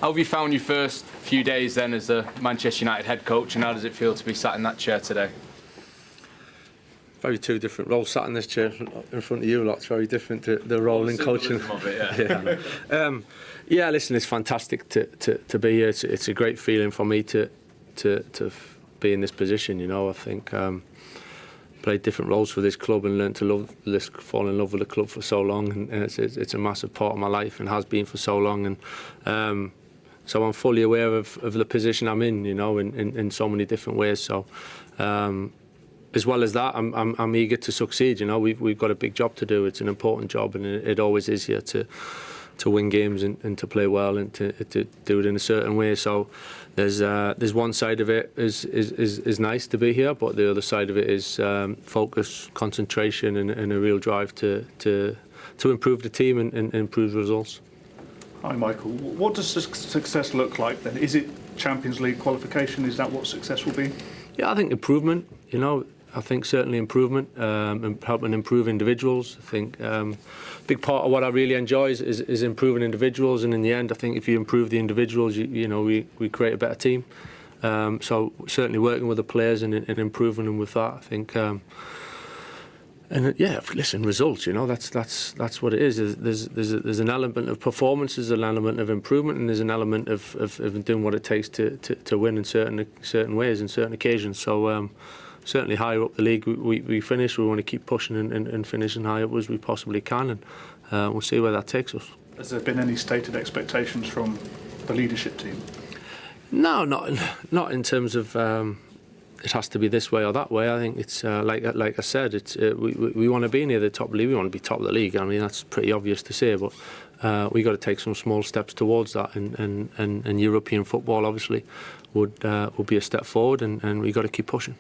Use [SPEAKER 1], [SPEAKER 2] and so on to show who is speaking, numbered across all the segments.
[SPEAKER 1] How have you found your first few days then as a Manchester United head coach, and how does it feel to be sat in that chair today?
[SPEAKER 2] Very two different roles. Sat in this chair in front of you lot's very different to the role in coaching.
[SPEAKER 1] Of it, yeah.
[SPEAKER 2] Yeah, listen, it's fantastic to be here. It's a great feeling for me to be in this position. You know, I think played different roles for this club and learned to fall in love with the club for so long, and it's a massive part of my life and has been for so long. And so I'm fully aware of the position I'm in. You know, in so many different ways. So. As well as that, I'm eager to succeed. You know, we've got a big job to do. It's an important job, and it always is here to win games and to play well and to do it in a certain way. So there's one side of it is nice to be here, but the other side of it is focus, concentration, and a real drive to improve the team and improve results.
[SPEAKER 3] Hi, Michael. What does success look like then? Is it Champions League qualification? Is that what success will be?
[SPEAKER 2] Yeah, I think improvement. You know, I think certainly improvement and helping improve individuals. I think a big part of what I really enjoy is improving individuals, and in the end, I think if you improve the individuals, we create a better team. So certainly working with the players and improving them with that, I think. And yeah, listen, results. You know, that's what it is. There's an element of performance, there's an element of improvement, and there's an element of doing what it takes to win in certain ways, in certain occasions. So certainly higher up the league we finish, we want to keep pushing and finishing high up as we possibly can, and we'll see where that takes us.
[SPEAKER 3] Has there been any stated expectations from the leadership team?
[SPEAKER 2] No, not in terms of. It has to be this way or that way. I think it's like I said. It's we want to be near the top of the league. We want to be top of the league. I mean, that's pretty obvious to say, but we got to take some small steps towards that. And European football obviously would be a step forward, and we got to keep pushing.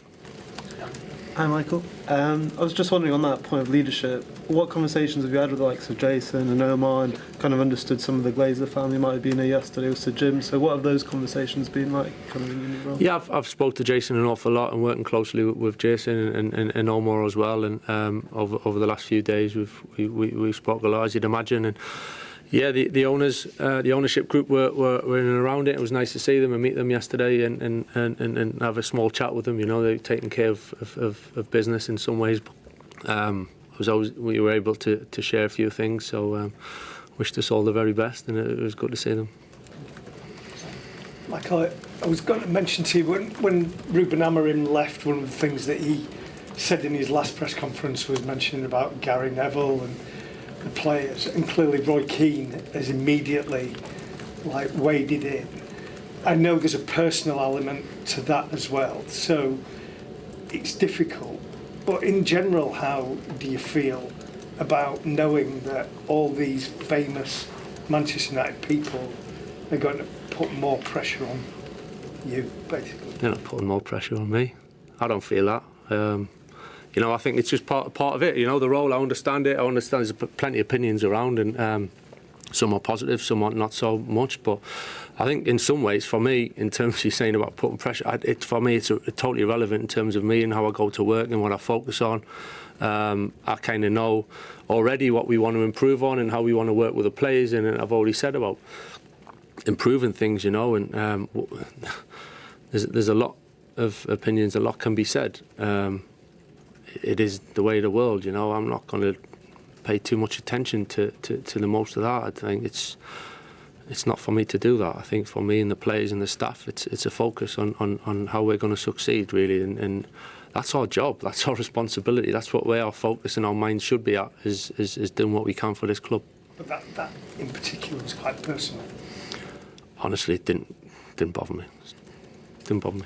[SPEAKER 4] Hi, Michael. I was just wondering on that point of leadership, what conversations have you had with the likes of Jason and Omar, and kind of understood some of the Glazer family might have been here yesterday with Sir Jim, so what have those conversations been like, kind of in your new role?
[SPEAKER 2] Yeah, I've spoke to Jason an awful lot and working closely with Jason and Omar as well, and over the last few days we've spoke a lot, as you'd imagine, and yeah, the owners, the ownership group were in and around it. It was nice to see them and meet them yesterday and have a small chat with them. You know, they're taking care of business in some ways. We were able to share a few things, so wished us all the very best, and it was good to see them.
[SPEAKER 5] Michael, I was going to mention to you, when Ruben Amorim left, one of the things that he said in his last press conference was mentioning about Gary Neville and the players, and clearly Roy Keane has immediately waded in. I know there's a personal element to that as well, so it's difficult. But in general, how do you feel about knowing that all these famous Manchester United people are going to put more pressure on you, basically?
[SPEAKER 2] They're not putting more pressure on me. I don't feel that. You know, I think it's just part of it. You know, the role, I understand it. I understand there's plenty of opinions around, and some are positive, some are not so much. But I think in some ways, for me, in terms of you saying about putting pressure, for me, it's totally irrelevant in terms of me and how I go to work and what I focus on. I kind of know already what we want to improve on and how we want to work with the players, and I've already said about improving things, you know, and there's a lot of opinions, a lot can be said. It is the way of the world, you know. I'm not going to pay too much attention to the most of that. I think it's not for me to do that. I think for me and the players and the staff, it's a focus on how we're going to succeed, really, and that's our job, that's our responsibility, that's what our focus and our minds should be at, is doing what we can for this club.
[SPEAKER 5] But that in particular was quite personal.
[SPEAKER 2] Honestly, it didn't bother me. It didn't bother me.